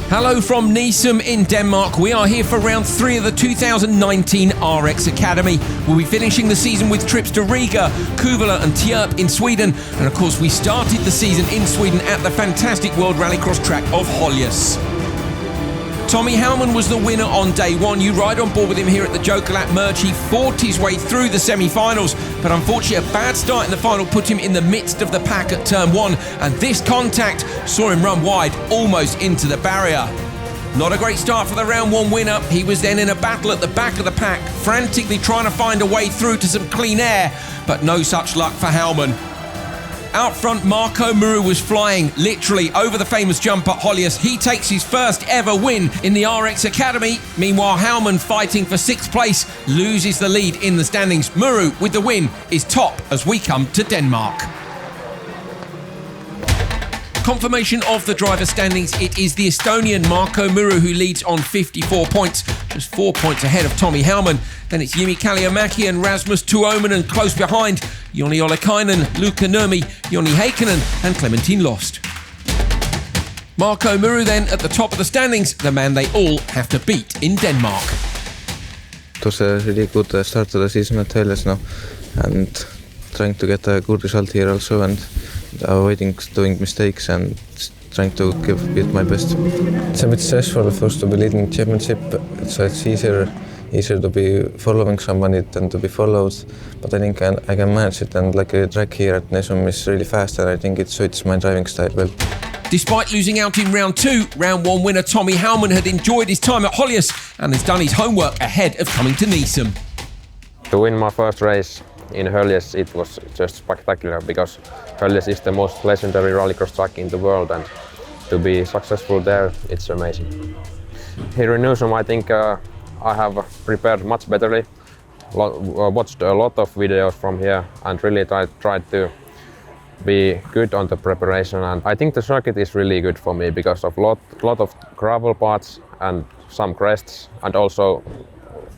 Hello from Nysum in Denmark. We are here for round 3 of the 2019 RX Academy. We'll be finishing the season with trips to Riga, Kuvula and Tierp in Sweden. And of course, we started the season in Sweden at the fantastic World Rallycross track of Holjes. Tommy Hellman was the winner on day 1. You ride on board with him here at the Jokerlap merge. He fought his way through the semi-finals, but unfortunately a bad start in the final put him in the midst of the pack at turn 1, and this contact saw him run wide, almost into the barrier. Not a great start for the round 1 winner. He was then in a battle at the back of the pack, frantically trying to find a way through to some clean air, but no such luck for Hellman. Out front, Marko Muru was flying literally over the famous jump at Holjes. He takes his first ever win in the RX Academy. Meanwhile, Hellman, fighting for 6th place, loses the lead in the standings. Muru, with the win, is top as we come to Denmark. Confirmation of the driver standings. It is the Estonian Marko Muru who leads on 54 points, just 4 points ahead of Tommy Hellman. Then it's Jimi Kalliomaki and Rasmus Tuomen, and close behind, Joni Ollikainen, Luka Nurmi, Joni Heikkinen and Clementine Lost. Marko Muru then at the top of the standings, the man they all have to beat in Denmark. It was a really good start to the season at Holjes now, and trying to get a good result here also, and avoiding doing mistakes and trying to give my best. It's a bit stressful first to be leading championship, so it's easier to be following somebody than to be followed, but I think I can manage it, and like the track here at Nysum is really fast, and I think it suits my driving style well. Despite losing out in round 2, round 1 winner Tommy Hellman had enjoyed his time at Holjes and has done his homework ahead of coming to Nysum. To win my first race in Holjes, it was just spectacular, because Holjes is the most legendary rallycross track in the world, and to be successful there, it's amazing. Here in Nysum, I think I have prepared much betterly, watched a lot of videos from here and really tried to be good on the preparation, and I think the circuit is really good for me because of lot of gravel parts and some crests and also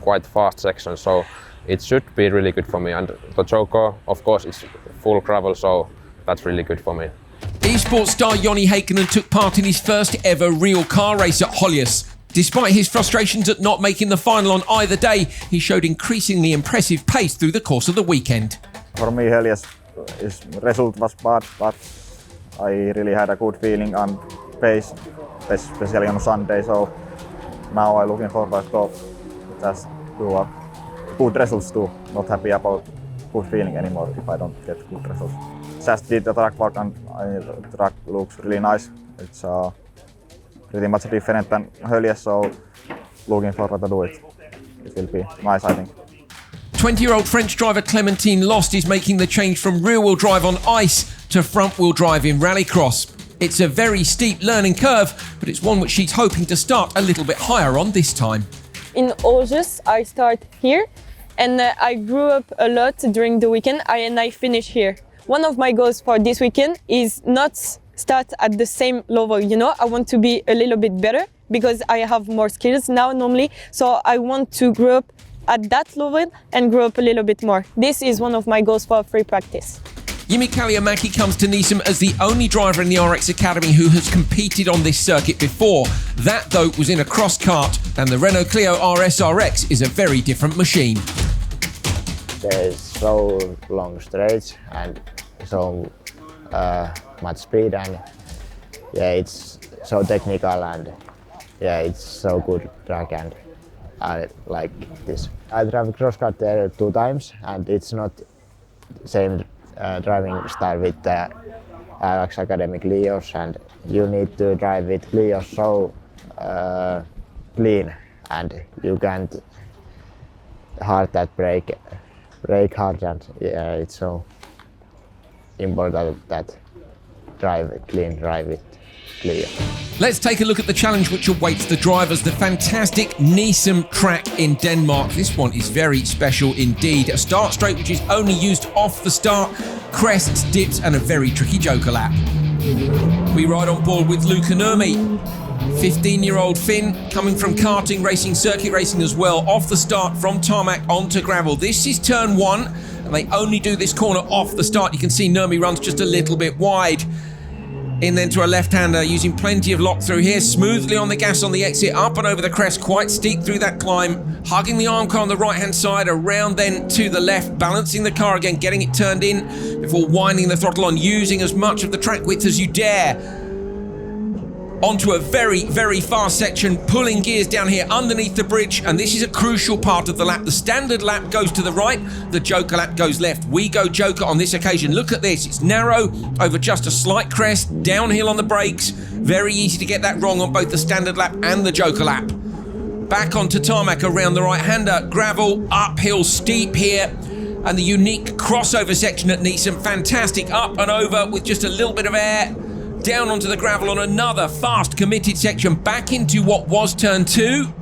quite fast sections, so it should be really good for me. And the Joker, of course, is full gravel, so that's really good for me. Esports star Joni Heikkinen took part in his first ever real car race at Holjes. Despite his frustrations at not making the final on either day, he showed increasingly impressive pace through the course of the weekend. For me, Holjes' result was bad, but I really had a good feeling and pace, especially on Sunday. So now I'm looking forward to just do a good results too. Not happy about good feeling anymore if I don't get good results. Just did the track work, and the track looks really nice. It's pretty much different than Holjes, so looking forward to do it. It will be nice, I think. 20-year-old French driver Clementine Lost is making the change from rear-wheel drive on ice to front-wheel drive in rallycross. It's a very steep learning curve, but it's one which she's hoping to start a little bit higher on this time. In Holjes, I start here, and I grew up a lot during the weekend, and I finish here. One of my goals for this weekend is not start at the same level, you know. I want to be a little bit better because I have more skills now normally, so I want to grow up at that level and grow up a little bit more. This is one of my goals for free practice. Jimi Kalliomaki comes to Nysum as the only driver in the RX Academy who has competed on this circuit before. That, though, was in a crosskart, and the Renault Clio RS is a very different machine. There's so long straight and so much speed, and yeah, it's so technical, and yeah, it's so good track, and I like this. I drive crosskart there 2 times, and it's not same driving style with the RX Academy Clios, and you need to drive with Clios so clean, and you can't hard that brake hard, and yeah, it's so important that drive with Clio. Let's take a look at the challenge which awaits the drivers. The fantastic Nysum track in Denmark. This one is very special indeed. A start straight which is only used off the start, crests, dips and a very tricky joker lap. We ride on board with Luka Nurmi. 15-year-old Finn, coming from karting racing, circuit racing as well, off the start from tarmac onto gravel. This is turn 1, and they only do this corner off the start. You can see Nurmi runs just a little bit wide. In then to a left-hander, using plenty of lock through here, smoothly on the gas on the exit, up and over the crest, quite steep through that climb, hugging the arm car on the right-hand side, around then to the left, balancing the car again, getting it turned in before winding the throttle on, using as much of the track width as you dare. Onto a very, very fast section, pulling gears down here underneath the bridge, and this is a crucial part of the lap. The standard lap goes to the right, the Joker lap goes left. We go Joker on this occasion. Look at this, it's narrow over just a slight crest, downhill on the brakes. Very easy to get that wrong on both the standard lap and the Joker lap. Back onto tarmac around the right-hander, gravel, uphill, steep here, and the unique crossover section at Nysum, fantastic, up and over with just a little bit of air. Down onto the gravel on another fast committed section, back into what was turn 2.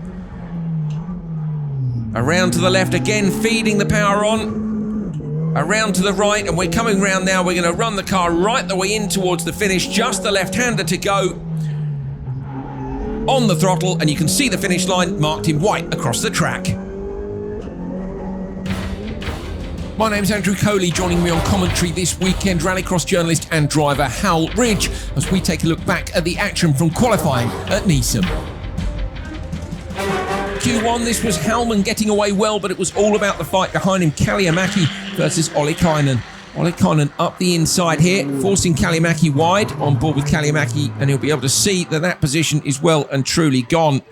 Around to the left again, feeding the power on. Around to the right, and we're coming round now. We're going to run the car right the way in towards the finish, just the left-hander to go. On the throttle, and you can see the finish line marked in white across the track. My name's Andrew Coley, joining me on commentary this weekend, rallycross journalist and driver Hal Ridge, as we take a look back at the action from qualifying at Nysum. Q1, this was Halman getting away well, but it was all about the fight behind him, Kalliomaki versus Ollikainen. Ollikainen up the inside here, forcing Kalliomaki wide, on board with Kalliomaki, and he'll be able to see that that position is well and truly gone.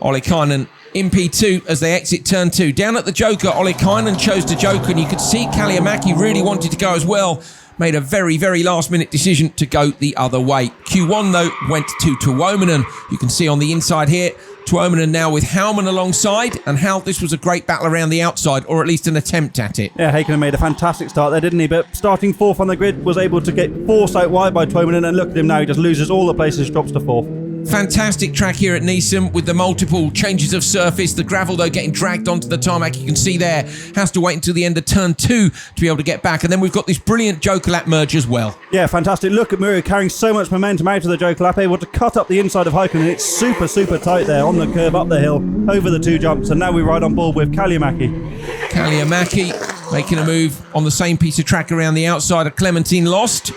Ollikainen in P2 as they exit turn 2. Down at the Joker, Ollikainen chose to joker, and you could see Kalliomaki really wanted to go as well. Made a very, very last-minute decision to go the other way. Q1, though, went to Tuominen. You can see on the inside here, Tuominen now with Halman alongside, and Hal, this was a great battle around the outside, or at least an attempt at it. Yeah, Heikkinen made a fantastic start there, didn't he? But starting 4th on the grid, was able to get forced out wide by Tuominen, and look at him now, he just loses all the places, drops to 4th. Fantastic track here at Nysum with the multiple changes of surface. The gravel, though, getting dragged onto the tarmac. You can see there, has to wait until the end of turn 2 to be able to get back. And then we've got this brilliant Joker lap merge as well. Yeah, fantastic. Look at Muru carrying so much momentum out of the Joker lap, able to cut up the inside of Heikkinen. It's super, super tight there on the curve, up the hill, over the 2 jumps. And now we ride on board with Kalliomaki. Kalliomaki making a move on the same piece of track around the outside of Clementine Lost.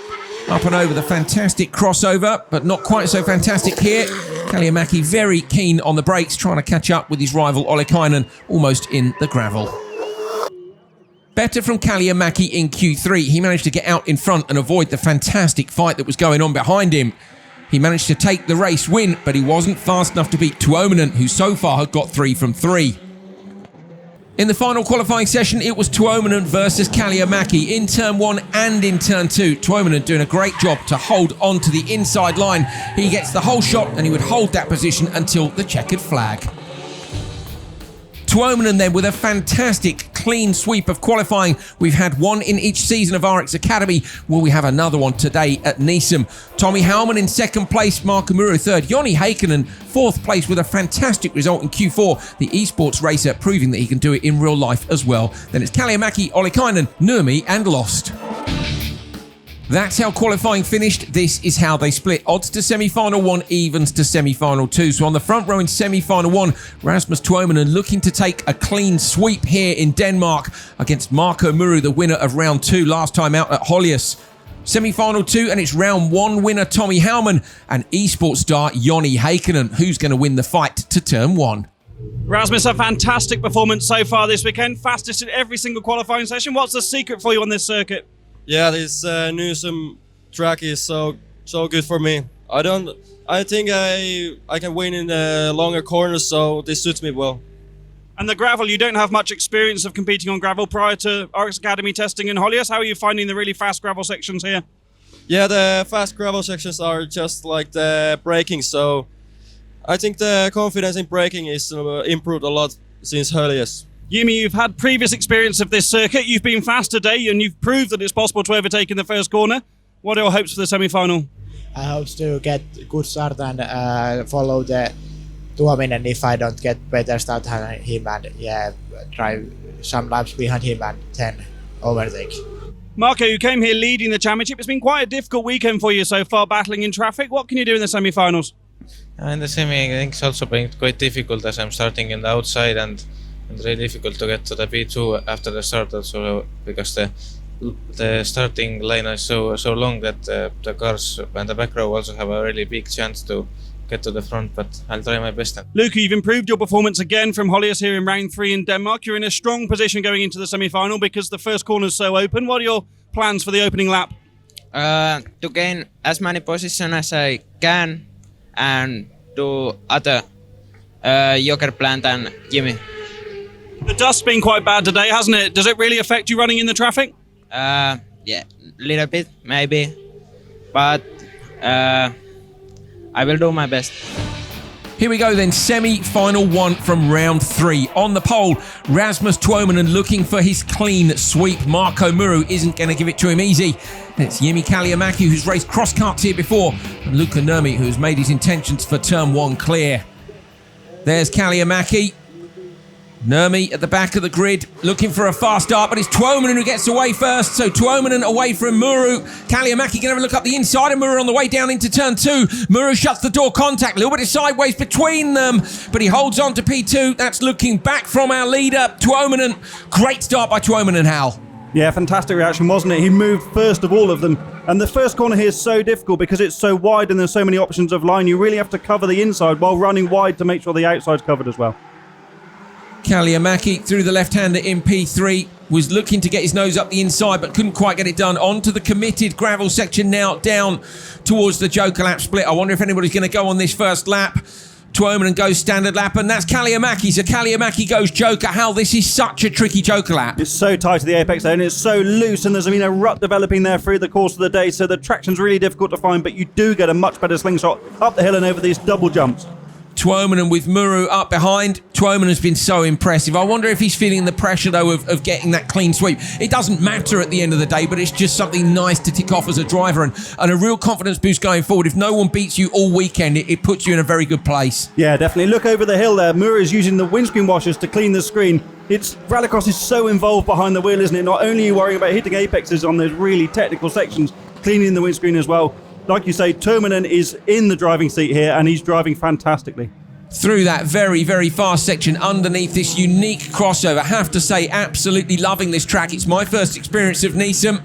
Up and over the fantastic crossover, but not quite so fantastic here. Kalliomaki very keen on the brakes, trying to catch up with his rival Ollikainen, almost in the gravel. Better from Kalliomaki in Q3. He managed to get out in front and avoid the fantastic fight that was going on behind him. He managed to take the race win, but he wasn't fast enough to beat Tuominen, who so far had got 3 from 3. In the final qualifying session, it was Tuominen versus Kalliomaki in turn 1 and in turn 2. Tuominen doing a great job to hold on to the inside line. He gets the whole shot, and he would hold that position until the checkered flag. Tuominen then with a fantastic clean sweep of qualifying. We've had one in each season of RX Academy. Will we have another one today at Nysum? Tommy Halman in 2nd place, Marko Muru 3rd, Joni Heikkinen 4th place with a fantastic result in Q4. The esports racer proving that he can do it in real life as well. Then it's Kalliomaki, Ollikainen, Nurmi and Lost. That's how qualifying finished. This is how they split. Odds to semi-final 1, evens to semi-final 2. So on the front row in semi-final 1, Rasmus Tuominen looking to take a clean sweep here in Denmark against Marko Muru, the winner of round 2 last time out at Holjes. Semi-final 2, and it's round 1 winner Tommy Halman and esports star Joni Heikkinen, who's going to win the fight to turn 1. Rasmus, a fantastic performance so far this weekend. Fastest in every single qualifying session. What's the secret for you on this circuit? Yeah, this Nysum track is so good for me. I think I can win in the longer corners, so this suits me well. And the gravel, you don't have much experience of competing on gravel prior to RX Academy testing in Holjes. How are you finding the really fast gravel sections here? Yeah, the fast gravel sections are just like the braking, so I think the confidence in braking is improved a lot since Holjes. Jimi, you've had previous experience of this circuit. You've been fast today and you've proved that it's possible to overtake in the first corner. What are your hopes for the semi-final? I hope to get a good start and follow the Tuominen if I don't get better start than him and drive some laps behind him and then overtake. Marko, you came here leading the championship. It's been quite a difficult weekend for you so far, battling in traffic. What can you do in the semi-finals? In the semi, I think it's also been quite difficult as I'm starting in the outside and really difficult to get to the P2 after the start also because the the starting line is so long that the cars and the back row also have a really big chance to get to the front, but I'll try my best. Luca, you've improved your performance again from Holjes here in round 3 in Denmark. You're in a strong position going into the semi-final because the first corner's so open. What are your plans for the opening lap? To gain as many positions as I can and do other Joker Plant and Jimmy. The dust's been quite bad today, hasn't it? Does it really affect you running in the traffic? Yeah, little bit maybe, but I will do my best. Here we go then, semi-final 1 from round 3. On the pole, Rasmus Tuominen looking for his clean sweep. Marko Muru isn't going to give it to him easy. It's Jimi Kalliomaki, who's raced cross-karts here before, and Luka Nurmi, who's made his intentions for turn 1 clear. There's Kalliomaki. Nurmi at the back of the grid, looking for a fast start, but it's Tuominen who gets away first. So Tuominen away from Muru. Kalliomaki going to have a look up the inside of Muru on the way down into turn 2. Muru shuts the door contact, a little bit of sideways between them, but he holds on to P2. That's looking back from our leader, Tuominen. Great start by Tuominen, Hal. Yeah, fantastic reaction, wasn't it? He moved first of all of them. And the first corner here is so difficult because it's so wide and there's so many options of line. You really have to cover the inside while running wide to make sure the outside's covered as well. Kalliomaki through the left-hander in P3 was looking to get his nose up the inside but couldn't quite get it done. Onto the committed gravel section now, down towards the Joker lap split. I wonder if anybody's going to go on this first lap. Tuominen goes standard lap, and that's Kalliomaki. So Kalliomaki goes Joker. Hal, this is such a tricky Joker lap. It's so tight to the apex there, and it's so loose, and there's been a rut developing there through the course of the day, so the traction's really difficult to find, but you do get a much better slingshot up the hill and over these double jumps. Tuominen with Muru up behind. Tuominen has been so impressive. I wonder if he's feeling the pressure, though, of getting that clean sweep. It doesn't matter at the end of the day, but it's just something nice to tick off as a driver and a real confidence boost going forward. If no one beats you all weekend, it puts you in a very good place. Yeah, definitely. Look over the hill there. Muru is using the windscreen washers to clean the screen. Rallycross is so involved behind the wheel, isn't it? Not only are you worrying about hitting apexes on those really technical sections, cleaning the windscreen as well. Like you say, Tuominen is in the driving seat here, and he's driving fantastically. Through that very, very fast section underneath this unique crossover. Have to say, absolutely loving this track. It's my first experience of Nysum.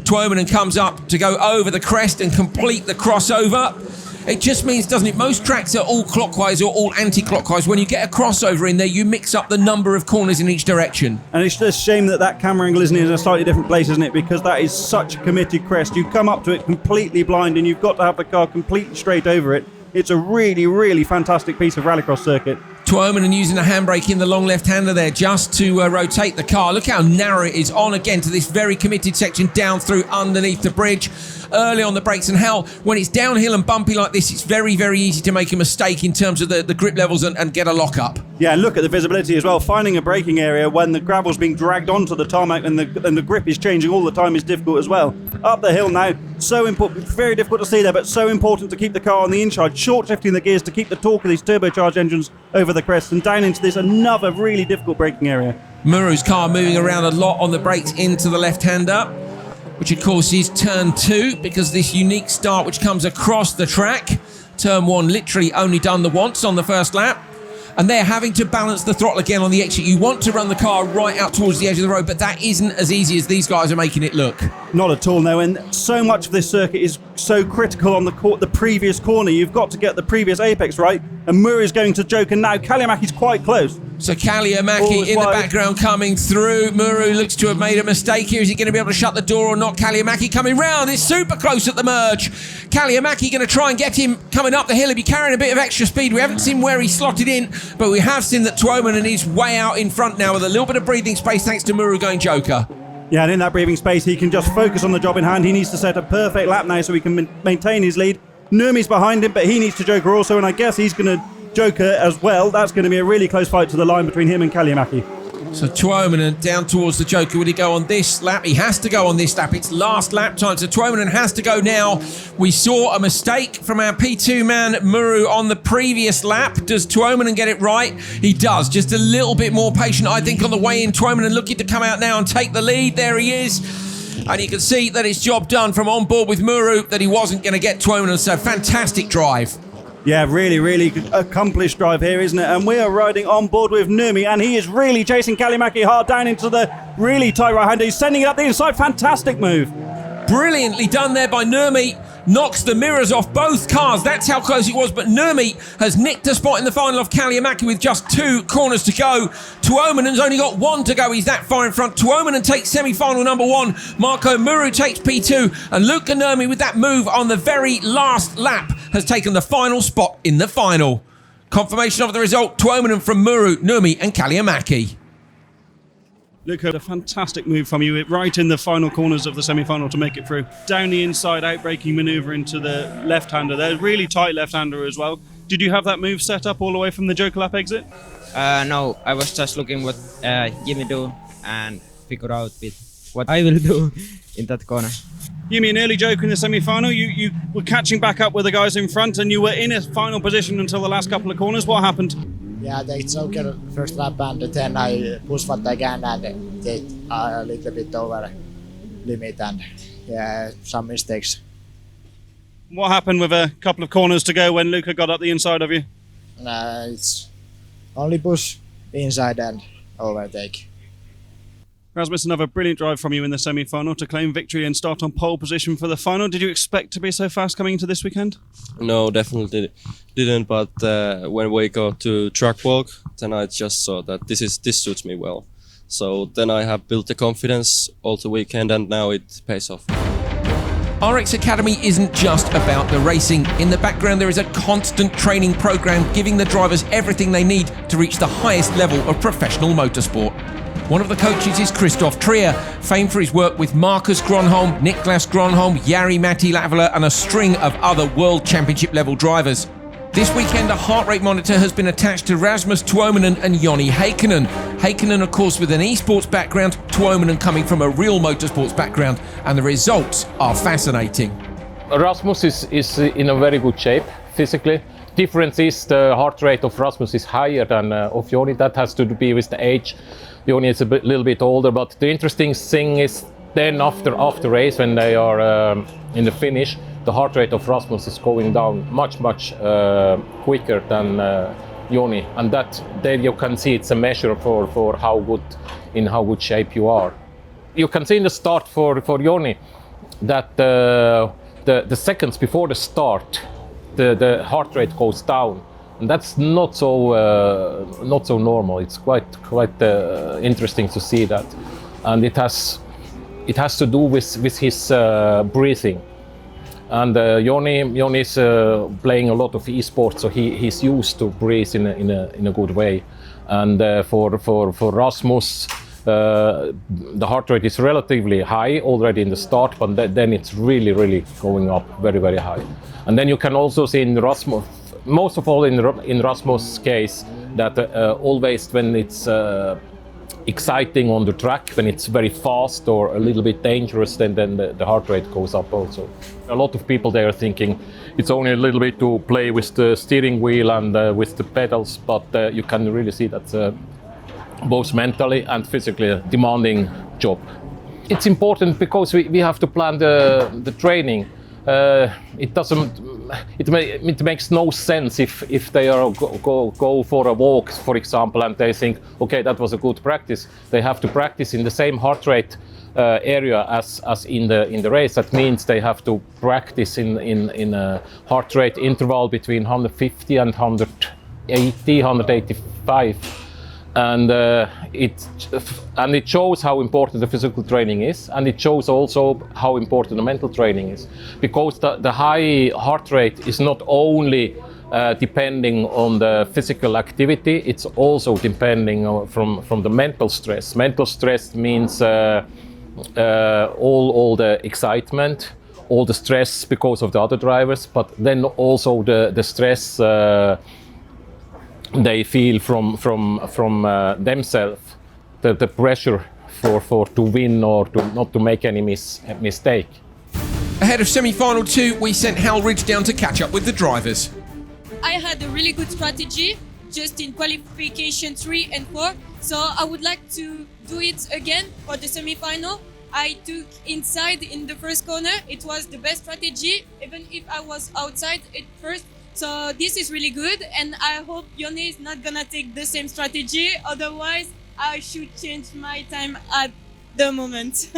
Tuominen comes up to go over the crest and complete the crossover. It just means, doesn't it, most tracks are all clockwise or all anti-clockwise. When you get a crossover in there, you mix up the number of corners in each direction. And it's just a shame that camera angle isn't in a slightly different place, isn't it? Because that is such a committed crest. You come up to it completely blind and you've got to have the car completely straight over it. It's a really, really fantastic piece of rallycross circuit. Tuominen using a handbrake in the long left-hander there just to rotate the car. Look how narrow it is on again to this very committed section down through underneath the bridge. Early on the brakes, and how when it's downhill and bumpy like this, it's very, very easy to make a mistake in terms of the grip levels and get a lock-up. Yeah, and look at the visibility as well. Finding a braking area when the gravel's being dragged onto the tarmac and the grip is changing all the time is difficult as well. Up the hill now, so important, very difficult to see there, but so important to keep the car on the inside, short shifting the gears to keep the torque of these turbocharged engines over the crest and down into this another really difficult braking area. Muru's car moving around a lot on the brakes into the left-hander, which of course is turn 2 because this unique start which comes across the track. Turn 1 literally only done the once on the first lap. And they're having to balance the throttle again on the exit. You want to run the car right out towards the edge of the road, but that isn't as easy as these guys are making it look. Not at all, no. And so much of this circuit is so critical on the previous corner. You've got to get the previous apex right. And Muru's going to Joker now. Kalliamaki's quite close. So Kalliomaki in the background coming through. Muru looks to have made a mistake here. Is he going to be able to shut the door or not? Kalliomaki coming round. It's super close at the merge. Kalliomaki going to try and get him coming up the hill. He'll be carrying a bit of extra speed. We haven't seen where he slotted in, but we have seen that Tuominen is way out in front now with a little bit of breathing space thanks to Muru going Joker. Yeah, and in that breathing space, he can just focus on the job in hand. He needs to set a perfect lap now so he can maintain his lead. Nurmi's behind him, but he needs to Joker also, and I guess he's going to Joker as well. That's going to be a really close fight to the line between him and Kalliomaki. So Tuominen down towards the Joker. Will he go on this lap? He has to go on this lap. It's last lap time, so Tuominen has to go now. We saw a mistake from our P2 man, Muru, on the previous lap. Does Tuominen get it right? He does. Just a little bit more patient, I think, on the way in. Tuominen looking to come out now and take the lead. There he is. And you can see that it's job done from on board with Muru, that he wasn't going to get Tuominen. So fantastic drive. Yeah, really accomplished drive here, isn't it? And we are riding on board with Nurmi, and he is really chasing Kalliomaki hard down into the really tight right-hander. He's sending it up the inside. Fantastic move. Brilliantly done there by Nurmi. Knocks the mirrors off both cars. That's how close it was. But Nurmi has nicked a spot in the final of Kalliomaki with just 2 corners to go. Tuominen's only got 1 to go. He's that far in front. Tuominen takes semi-final number 1. Marko Muru takes P2. And Luka Nurmi, with that move on the very last lap, has taken the final spot in the final. Confirmation of the result: Tuominen from Muru, Nurmi and Kalliomaki. Luka, a fantastic move from you, right in the final corners of the semi-final to make it through. Down the inside, out-braking manoeuvre into the left-hander there, really tight left-hander as well. Did you have that move set up all the way from the Joker lap exit? No, I was just looking what Jimmy do and figure out what I will do in that corner. Jimmy, an early joke in the semi-final. You were catching back up with the guys in front and you were in a final position until the last couple of corners. What happened? Yeah, they Joker first lap and then I push what I can and they are a little bit over limit and yeah, some mistakes. What happened with a couple of corners to go when Luka got up the inside of you? It's only push inside and overtake. Rasmus, another brilliant drive from you in the semi-final to claim victory and start on pole position for the final. Did you expect to be so fast coming into this weekend? No, definitely didn't. But when we got to track walk, then I just saw that this suits me well. So then I have built the confidence all the weekend, and now it pays off. RX Academy isn't just about the racing. In the background, there is a constant training program giving the drivers everything they need to reach the highest level of professional motorsport. One of the coaches is Christoph Trier, famed for his work with Marcus Gronholm, Niklas Gronholm, Jari-Matti Latvala and a string of other World Championship level drivers. This weekend, a heart rate monitor has been attached to Rasmus Tuominen and Joni Heikkinen. Heikkinen, of course, with an esports background, Tuominen coming from a real motorsports background, and the results are fascinating. Rasmus is in a very good shape physically. Difference is the heart rate of Rasmus is higher than of Joni. That has to do with the age. Joni is little bit older, but the interesting thing is then after race when they are in the finish, the heart rate of Rasmus is going down much quicker than Joni, and that there you can see it's a measure for how good shape you are. You can see in the start for Joni that the seconds before the start the heart rate goes down. And that's not so normal. It's quite interesting to see that, and it has to do with his breathing. And Joni is playing a lot of esports, so he's used to breathe in a good way. And for Rasmus, the heart rate is relatively high already in the start, but then it's really going up very high. And then you can also see in Rasmus. Most of all in Rasmus' case, that always when it's exciting on the track, when it's very fast or a little bit dangerous, then the heart rate goes up also. A lot of people they are thinking it's only a little bit to play with the steering wheel and with the pedals, but you can really see that both mentally and physically a demanding job. It's important because we have to plan the training. It makes no sense if they are go for a walk, for example, and they think, okay, that was a good practice. They have to practice in the same heart rate area as in the race. That means they have to practice in a heart rate interval between 150 and 180, 185. And it shows how important the physical training is, and it shows also how important the mental training is, because the high heart rate is not only depending on the physical activity, it's also depending from the mental stress. Mental stress means all the excitement, all the stress because of the other drivers, but then also the stress they feel from themselves, the pressure for to win or not to make any mistake. Ahead of semi-final 2, we sent Hal Ridge down to catch up with the drivers. I had a really good strategy just in qualification 3 and 4, so I would like to do it again for the semi-final. I took inside in the first corner. It was the best strategy, even if I was outside at first. So this is really good, and I hope Joni is not gonna take the same strategy. Otherwise, I should change my time at the moment.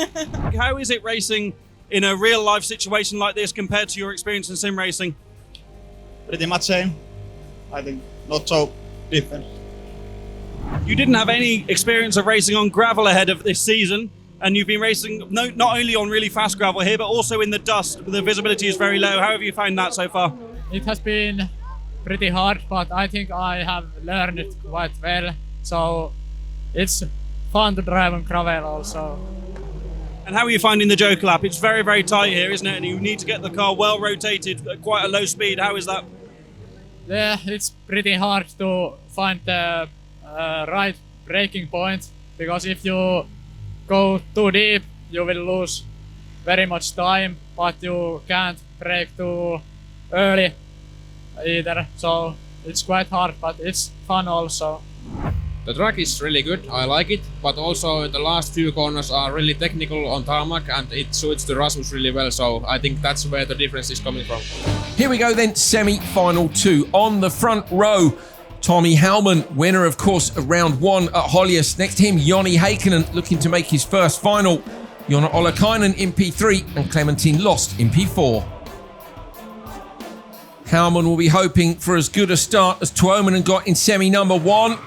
How is it racing in a real life situation like this compared to your experience in sim racing? Pretty much same. I think not so different. You didn't have any experience of racing on gravel ahead of this season, and you've been racing not only on really fast gravel here, but also in the dust. The visibility is very low. How have you found that so far? It has been pretty hard, but I think I have learned it quite well. So it's fun to drive on gravel also. And how are you finding the Joker lap? It's very, very tight here, isn't it? And you need to get the car well rotated at quite a low speed. How is that? Yeah, it's pretty hard to find the right braking point, because if you go too deep, you will lose very much time, but you can't brake too early either. So it's quite hard, but it's fun also. The track is really good, I like it, but also the last few corners are really technical on tarmac and it suits the Rasmus really well, so I think that's where the difference is coming from. Here we go then, semi-final 2. On the front row, Tommy Hellman, winner of course of round 1 at Holjes. Next to him, Joni Heikkinen, looking to make his first final. Jonna Olakainen in P3 and Clementine Lost in P4. Hellman will be hoping for as good a start as Tuomainen got in semi number 1.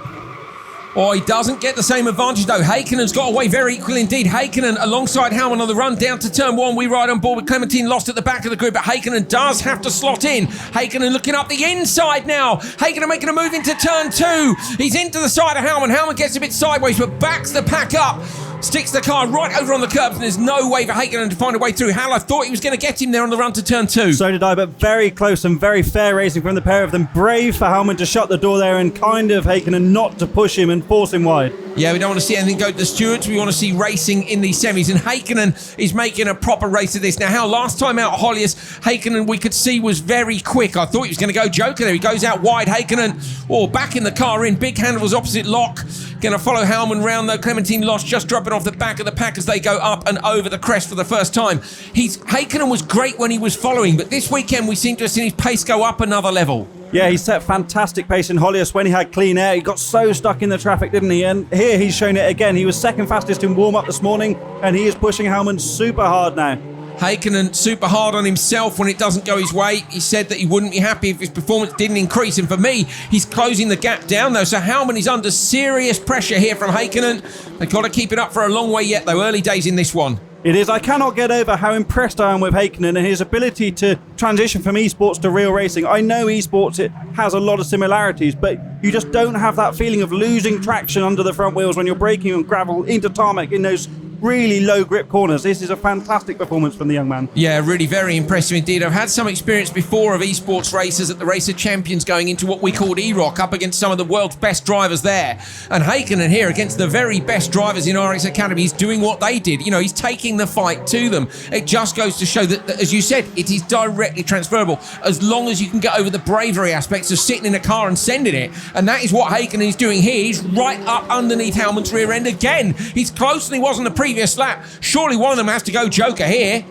Oh, he doesn't get the same advantage though. Heikkinen's got away very equal indeed. Heikkinen alongside Hellman on the run down to turn 1. We ride on board with Clementine Lost at the back of the group, but Heikkinen does have to slot in. Heikkinen looking up the inside now. Heikkinen making a move into turn 2. He's into the side of Hellman. Hellman gets a bit sideways, but backs the pack up. Sticks the car right over on the curbs, and there's no way for Heikkinen to find a way through. Hal, I thought he was going to get him there on the run to turn 2. So did I, but very close and very fair racing from the pair of them. Brave for Hellman to shut the door there and kind of Heikkinen not to push him and force him wide. Yeah, we don't want to see anything go to the stewards. We want to see racing in these semis, and Heikkinen is making a proper race of this. Now, Hal, last time out at Holjes, Heikkinen we could see was very quick. I thought he was going to go Joker there. He goes out wide. Heikkinen, back in the car in. Big handles opposite lock. Going to follow Hellman round though. Clementine Lost just dropping off the back of the pack as they go up and over the crest for the first time. Heikkinen was great when he was following, but this weekend we seem to have seen his pace go up another level. Yeah, he set fantastic pace in Holjes when he had clean air. He got so stuck in the traffic, didn't he? And here he's shown it again. He was second fastest in warm-up this morning, and he is pushing Hellman super hard now. Heikkinen super hard on himself when it doesn't go his way. He said that he wouldn't be happy if his performance didn't increase, and for me, he's closing the gap down though, so Hellman is under serious pressure here from Heikkinen. They've got to keep it up for a long way yet though, early days in this one. It is. I cannot get over how impressed I am with Heikkinen and his ability to transition from esports to real racing. I know esports, it has a lot of similarities, but you just don't have that feeling of losing traction under the front wheels when you're braking on gravel into tarmac in those really low grip corners. This is a fantastic performance from the young man. Yeah, really very impressive indeed. I've had some experience before of esports racers at the Race of Champions going into what we called E-Rock up against some of the world's best drivers there. And Heikkinen here against the very best drivers in RX Academy, he's doing what they did. You know, he's taking the fight to them. It just goes to show that, as you said, it is directly transferable as long as you can get over the bravery aspects of sitting in a car and sending it. And that is what Heikkinen is doing here. He's right up underneath Hellman's rear end again. He's closer than he was on the previous lap. Surely one of them has to go Joker here.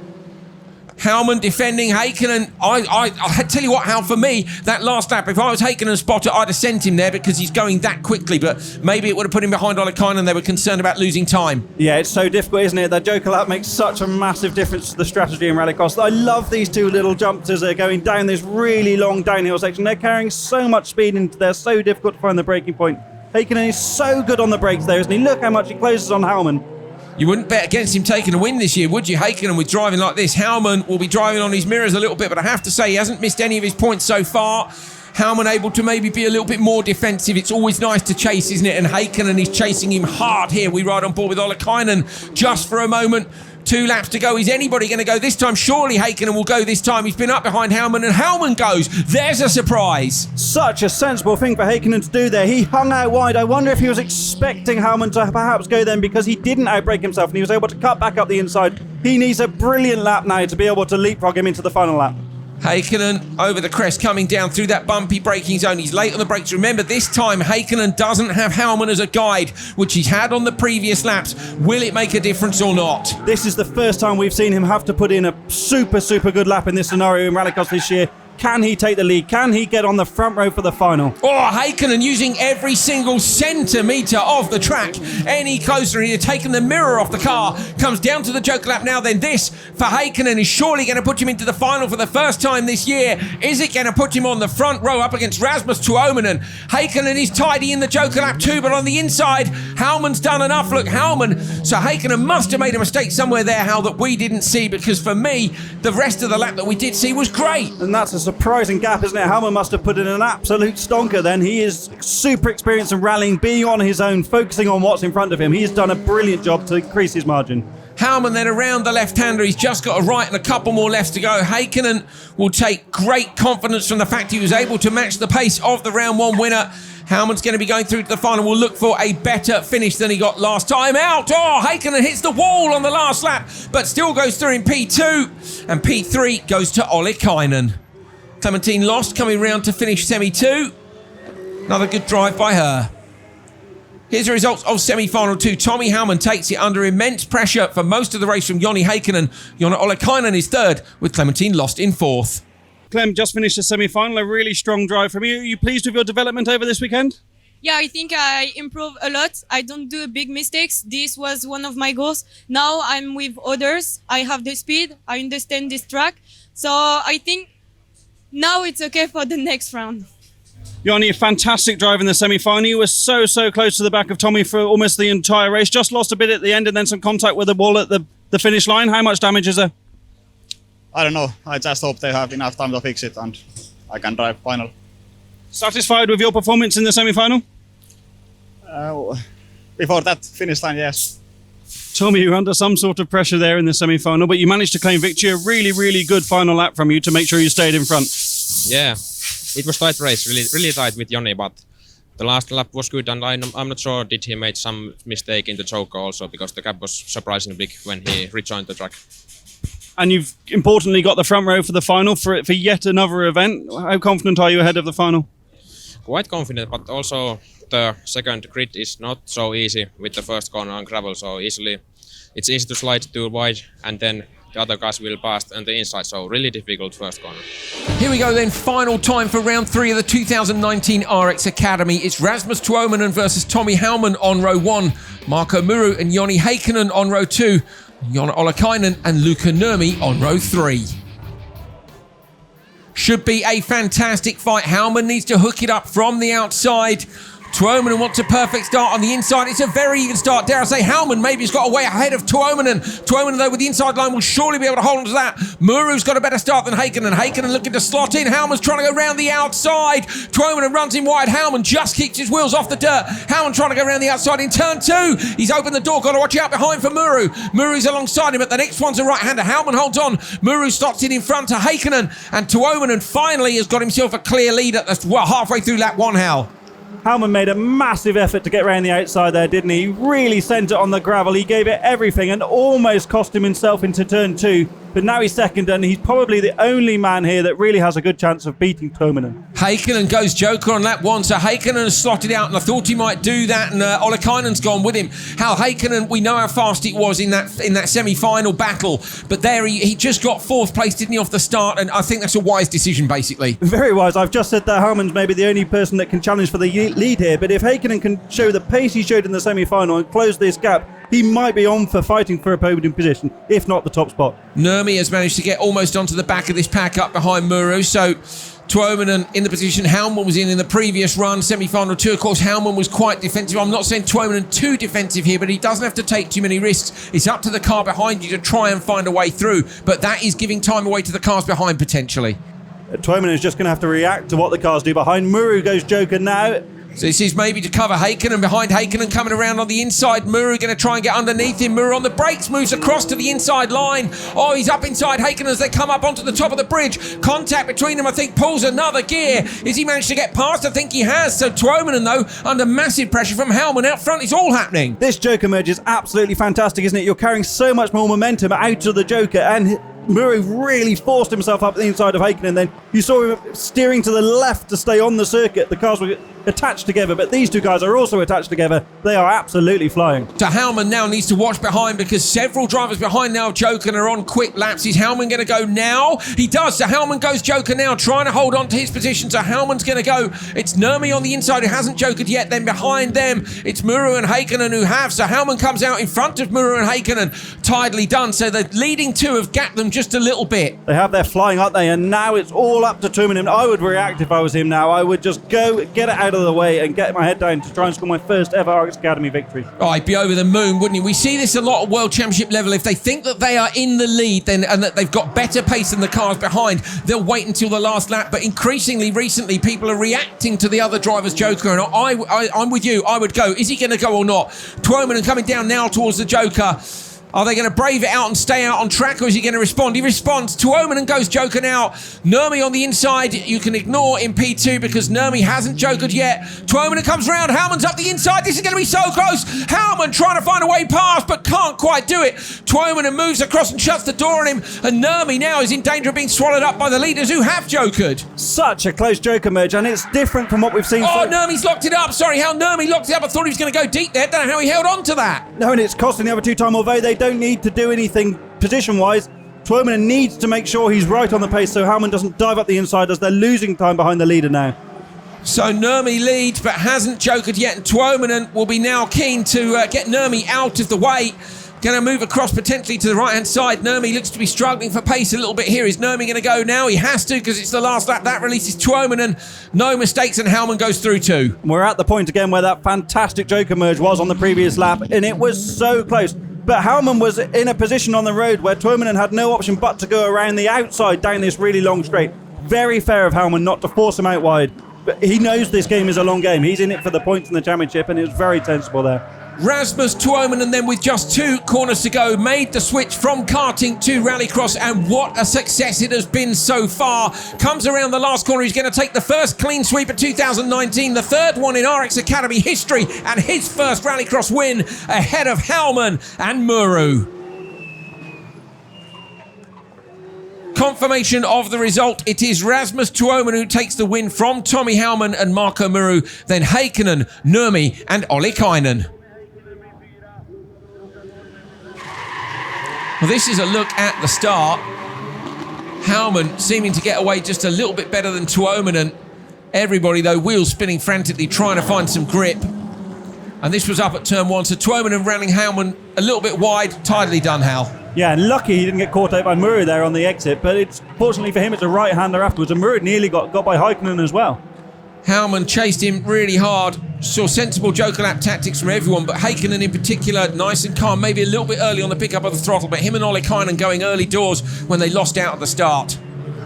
Hellman defending Heikkinen. I tell you what, Hal, for me, that last lap, if I was Heikkinen's spotter, I'd have sent him there because he's going that quickly, but maybe it would have put him behind Olakainen and they were concerned about losing time. Yeah, it's so difficult, isn't it? That Joker lap makes such a massive difference to the strategy in rallycross. I love these two little jumps as they're going down this really long downhill section. They're carrying so much speed into there, so difficult to find the braking point. Heikkinen is so good on the brakes there, isn't he? Look how much he closes on Hellman. You wouldn't bet against him taking a win this year, would you? Heikkinen with driving like this. Hellman will be driving on his mirrors a little bit, but I have to say he hasn't missed any of his points so far. Hellman able to maybe be a little bit more defensive. It's always nice to chase, isn't it? And Heikkinen is chasing him hard here. We ride on board with Olakainen just for a moment. 2 laps to go. Is anybody going to go this time? Surely Heikkinen will go this time. He's been up behind Hellman and Hellman goes. There's a surprise. Such a sensible thing for Heikkinen to do there. He hung out wide. I wonder if he was expecting Hellman to perhaps go then because he didn't outbrake himself and he was able to cut back up the inside. He needs a brilliant lap now to be able to leapfrog him into the final lap. Heikkinen over the crest coming down through that bumpy braking zone. He's late on the brakes. Remember, this time Heikkinen doesn't have Hellman as a guide, which he's had on the previous laps. Will it make a difference or not? This is the first time we've seen him have to put in a super good lap in this scenario in rallycross this year. Can he take the lead? Can he get on the front row for the final? Oh, Heikkinen using every single centimetre of the track. Any closer, he had taken the mirror off the car. Comes down to the joker lap now, then this for Heikkinen is surely going to put him into the final for the first time this year. Is it going to put him on the front row up against Rasmus Tuominen? Heikkinen is tidy in the joker lap too, but on the inside, Hauman's done enough. Look, Hauman, so Heikkinen must have made a mistake somewhere there, Hal, that we didn't see, because for me, the rest of the lap that we did see was great. And that's a surprising gap, isn't it? Hauman must have put in an absolute stonker then. He is super experienced in rallying, being on his own, focusing on what's in front of him. He has done a brilliant job to increase his margin. Hauman then around the left-hander. He's just got a right and a couple more lefts to go. Heikkinen will take great confidence from the fact he was able to match the pace of the round one winner. Hauman's going to be going through to the final. We'll look for a better finish than he got last time out. Oh, Heikkinen hits the wall on the last lap, but still goes through in P2. And P3 goes to Ollikainen. Clementine Lost coming round to finish semi-2. Another good drive by her. Here's the results of semi-final 2. Tommy Hauman takes it under immense pressure for most of the race from Joni Heikkinen. Jonna Ollikainen is third, with Clementine Lost in fourth. Clem just finished the semi-final, a really strong drive from you. Are you pleased with your development over this weekend? Yeah, I think I improved a lot. I don't do big mistakes. This was one of my goals. Now I'm with others. I have the speed. I understand this track. So I think now it's okay for the next round. Joni, a fantastic drive in the semi-final. You were so close to the back of Tommy for almost the entire race. Just lost a bit at the end and then some contact with the wall at the finish line. How much damage is there? I don't know. I just hope they have enough time to fix it and I can drive final. Satisfied with your performance in the semi-final? Before that finish line, yes. Tommy, you're under some sort of pressure there in the semi-final, but you managed to claim victory. A really good final lap from you to make sure you stayed in front. Yeah. It was tight race, really tight with Joni, but the last lap was good, and I'm not sure did he made some mistake in the choker also, because the gap was surprisingly big when he rejoined the track. And you've importantly got the front row for the final for yet another event. How confident are you ahead of the final? Quite confident, but also the second grid is not so easy with the first corner on gravel, so it's easy to slide too wide, and then the other cars will pass on the inside, so really difficult first corner. Here we go then, final time for round 3 of the 2019 RX Academy. It's Rasmus Tuominen versus Tommy Hauman on row 1, Marko Muru and Joni Heikkinen on row 2, Jonna Ollikainen and Luka Nurmi on row 3. Should be a fantastic fight. Hauman needs to hook it up from the outside. Tuominen wants a perfect start on the inside. It's a very even start. Dare I say, Hauman maybe has got away ahead of Tuominen. Tuominen, though, with the inside line will surely be able to hold on to that. Muru's got a better start than Heikkinen. Heikkinen looking to slot in. Hauman's trying to go round the outside. Tuominen runs in wide. Hauman just keeps his wheels off the dirt. Hauman trying to go round the outside in turn 2. He's opened the door. Got to watch out behind for Muru. Muru's alongside him, but the next one's a right-hander. Hauman holds on. Muru slots in front to Heikkinen. And Tuominen finally has got himself a clear lead at halfway through lap 1, Hal. Hauman made a massive effort to get around the outside there, didn't he? He really sent it on the gravel. He gave it everything and almost cost him himself into turn 2. But now he's second, and he's probably the only man here that really has a good chance of beating Tuominen. Heikkinen goes joker on lap 1, so Heikkinen has slotted out, and I thought he might do that, and Ollikainen's gone with him. Hal Heikkinen, we know how fast it was in that semi-final battle, but there he just got 4th place, didn't he, off the start, and I think that's a wise decision, basically. Very wise. I've just said that Hauman's maybe the only person that can challenge for the lead here, but if Heikkinen can show the pace he showed in the semi-final and close this gap, he might be on for fighting for a podium position, if not the top spot. Nurmi has managed to get almost onto the back of this pack up behind Muru, so Tuominen in the position Hauman was in the previous run, semi-final 2. Of course, Hauman was quite defensive. I'm not saying Tuominen too defensive here, but he doesn't have to take too many risks. It's up to the car behind you to try and find a way through, but that is giving time away to the cars behind potentially. Tuominen is just going to have to react to what the cars do behind. Muru goes joker now. So this is maybe to cover Heikkinen. Behind Heikkinen coming around on the inside. Muru going to try and get underneath him. Muru on the brakes, moves across to the inside line. Oh, he's up inside Heikkinen as they come up onto the top of the bridge. Contact between them, I think, pulls another gear. Is he managed to get past? I think he has. So Tuominen, though, under massive pressure from Hauman out front. It's all happening. This joker merge is absolutely fantastic, isn't it? You're carrying so much more momentum out of the joker, and Muru really forced himself up the inside of Heikkinen. Then you saw him steering to the left to stay on the circuit. The cars were attached together, but these two guys are also attached together. They are absolutely flying. So Howman now needs to watch behind because several drivers behind now Joker are on quick laps. Is Howman going to go now? He does. So Howman goes Joker now, trying to hold on to his position. So Howman's going to go. It's Nurmi on the inside who hasn't jokered yet. Then behind them, it's Muru and Heikkinen who have. So Howman comes out in front of Muru and Heikkinen. Tidily done. So the leading two have gapped them just a little bit. They have their flying, aren't they? And now it's all up to Tuominen. I would react if I was him now. I would just go, get it out of the way and get my head down to try and score my first ever RX Academy victory. Oh, I'd be over the moon, wouldn't he? We see this a lot at World Championship level. If they think that they are in the lead then and that they've got better pace than the cars behind, they'll wait until the last lap. But increasingly recently, people are reacting to the other driver's Joker. And I'm with you. I would go. Is he going to go or not? Tuominen coming down now towards the Joker. Are they going to brave it out and stay out on track, or is he going to respond? He responds. Tuominen goes Joker now. Nurmi on the inside. You can ignore in P2 because Nurmi hasn't jokered yet. Tuominen comes round. Howman's up the inside. This is going to be so close. Howman trying to find a way past, but can't quite do it. Tuominen moves across and shuts the door on him. And Nurmi now is in danger of being swallowed up by the leaders who have jokered. Such a close Joker merge, and it's different from what we've seen. Oh, Nurmi's locked it up. Sorry, how Nurmi locked it up. I thought he was going to go deep there. Don't know how he held on to that. No, and it's costing the other two time, although they don't need to do anything position-wise. Tuominen needs to make sure he's right on the pace so Howman doesn't dive up the inside as they're losing time behind the leader now. So Nurmi leads but hasn't jokered yet, and Tuominen will be now keen to get Nurmi out of the way. Going to move across potentially to the right-hand side. Nurmi looks to be struggling for pace a little bit here. Is Nurmi going to go now? He has to because it's the last lap. That releases Tuominen. No mistakes, and Howman goes through too. We're at the point again where that fantastic Joker merge was on the previous lap, and it was so close. But Howman was in a position on the road where Tuominen had no option but to go around the outside down this really long straight. Very fair of Howman not to force him out wide. But he knows this game is a long game. He's in it for the points in the championship, and it was very sensible there. Rasmus Tuominen then, with just 2 corners to go, made the switch from karting to rallycross, and what a success it has been so far. Comes around the last corner. He's going to take the first clean sweep of 2019, the third one in RX Academy history, and his first rallycross win ahead of Howman and Muru. Confirmation of the result. It is Rasmus Tuominen who takes the win from Tommy Howman and Marko Muru, then Heikkinen, Nurmi and Ollikainen. Well, this is a look at the start. Howman seeming to get away just a little bit better than Tuominen. Everybody, though, wheels spinning frantically, trying to find some grip. And this was up at turn 1, so Tuominen rallying Howman a little bit wide. Tidily done, Hal. Yeah, and lucky he didn't get caught out by Muru there on the exit, but it's fortunately for him, it's a right-hander afterwards, and Muru nearly got by Heikkinen as well. Howman chased him really hard, saw sensible Joker lap tactics from everyone, but Heikkinen in particular, nice and calm, maybe a little bit early on the pickup of the throttle, but him and Ollikainen going early doors when they lost out at the start.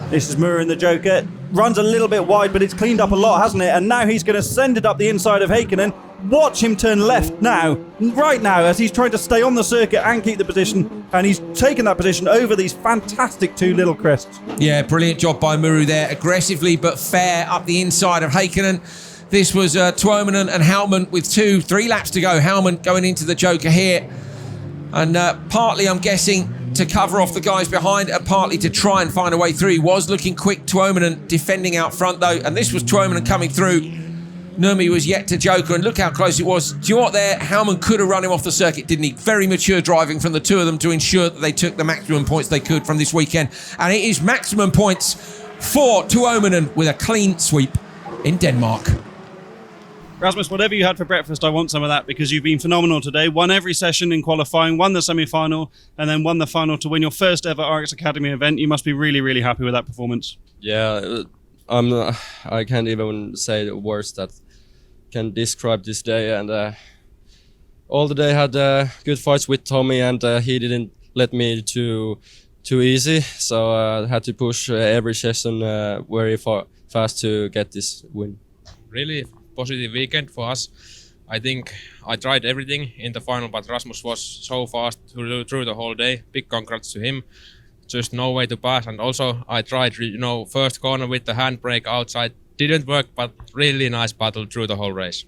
This is Muru in the Joker. Runs a little bit wide, but it's cleaned up a lot, hasn't it? And now he's going to send it up the inside of Heikkinen. Watch him turn left now, right now, as he's trying to stay on the circuit and keep the position. And he's taken that position over these fantastic 2 little crests. Yeah, brilliant job by Muru there. Aggressively but fair up the inside of Heikkinen. This was Tuominen and Howman with 3 laps to go. Howman going into the Joker here. And partly, I'm guessing, to cover off the guys behind, and partly to try and find a way through. He was looking quick, Tuominen defending out front though, and this was Tuominen coming through. Nurmi was yet to Joker, and look how close it was. Do you know what there? Howman could have run him off the circuit, didn't he? Very mature driving from the 2 of them to ensure that they took the maximum points they could from this weekend. And it is maximum points for Tuominen with a clean sweep in Denmark. Rasmus, whatever you had for breakfast, I want some of that because you've been phenomenal today. Won every session in qualifying, won the semi-final, and then won the final to win your first ever RX Academy event. You must be really, really happy with that performance. Yeah, I can't even say the words that can describe this day. And all the day had good fights with Tommy, and he didn't let me too easy. So I had to push every session very fast to get this win. Really positive weekend for us. I think I tried everything in the final, but Rasmus was so fast through the whole day. Big congrats to him. Just no way to pass. And also I tried, first corner with the handbrake outside. Didn't work, but really nice battle through the whole race.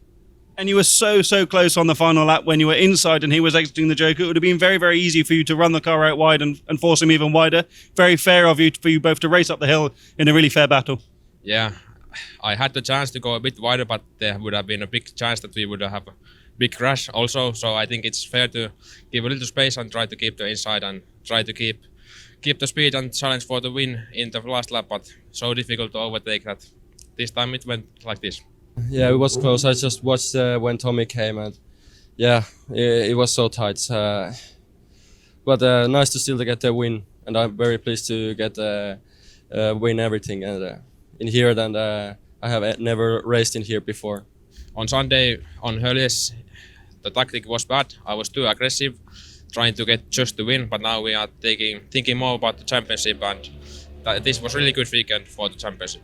And you were so close on the final lap when you were inside and he was exiting the Joker. It would have been very, very easy for you to run the car out wide and force him even wider. Very fair of you for you both to race up the hill in a really fair battle. Yeah, I had the chance to go a bit wider, but there would have been a big chance that we would have a big crash also. So I think it's fair to give a little space and try to keep the inside and try to keep the speed and challenge for the win in the last lap. But so difficult to overtake that this time it went like this. Yeah, it was close. I just watched when Tommy came, and yeah, it was so tight. But nice to still get the win, and I'm very pleased to get win everything and in here. And I have never raced in here before. On Sunday on Holjes, the tactic was bad. I was too aggressive, trying to get just to win. But now we are thinking more about the championship, and this was really good weekend for the championship.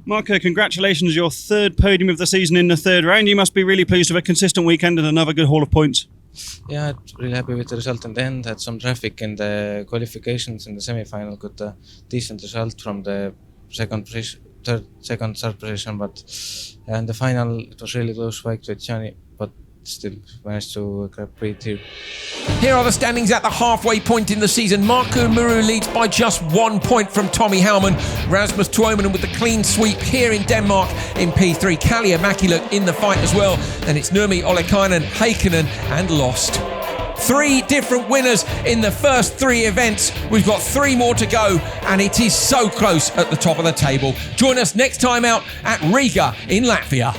Marko, congratulations, your third podium of the season in the third round. You must be really pleased with a consistent weekend and another good haul of points. Yeah, I'm really happy with the result in the end. Had some traffic in the qualifications in the semi-final. Got a decent result from the third, third position. But in the final, it was really close fight with Gianni, but still managed to grab Pre here. Here are the standings at the halfway point in the season. Marko Muru leads by just 1 point from Tommy Hellman. Rasmus Tuominen with the clean sweep here in Denmark in P3. Kalliomaki look in the fight as well. And it's Nurmi, Olekainen, Heikkinen and Lost. 3 different winners in the first 3 events. We've got 3 more to go and it is so close at the top of the table. Join us next time out at Riga in Latvia.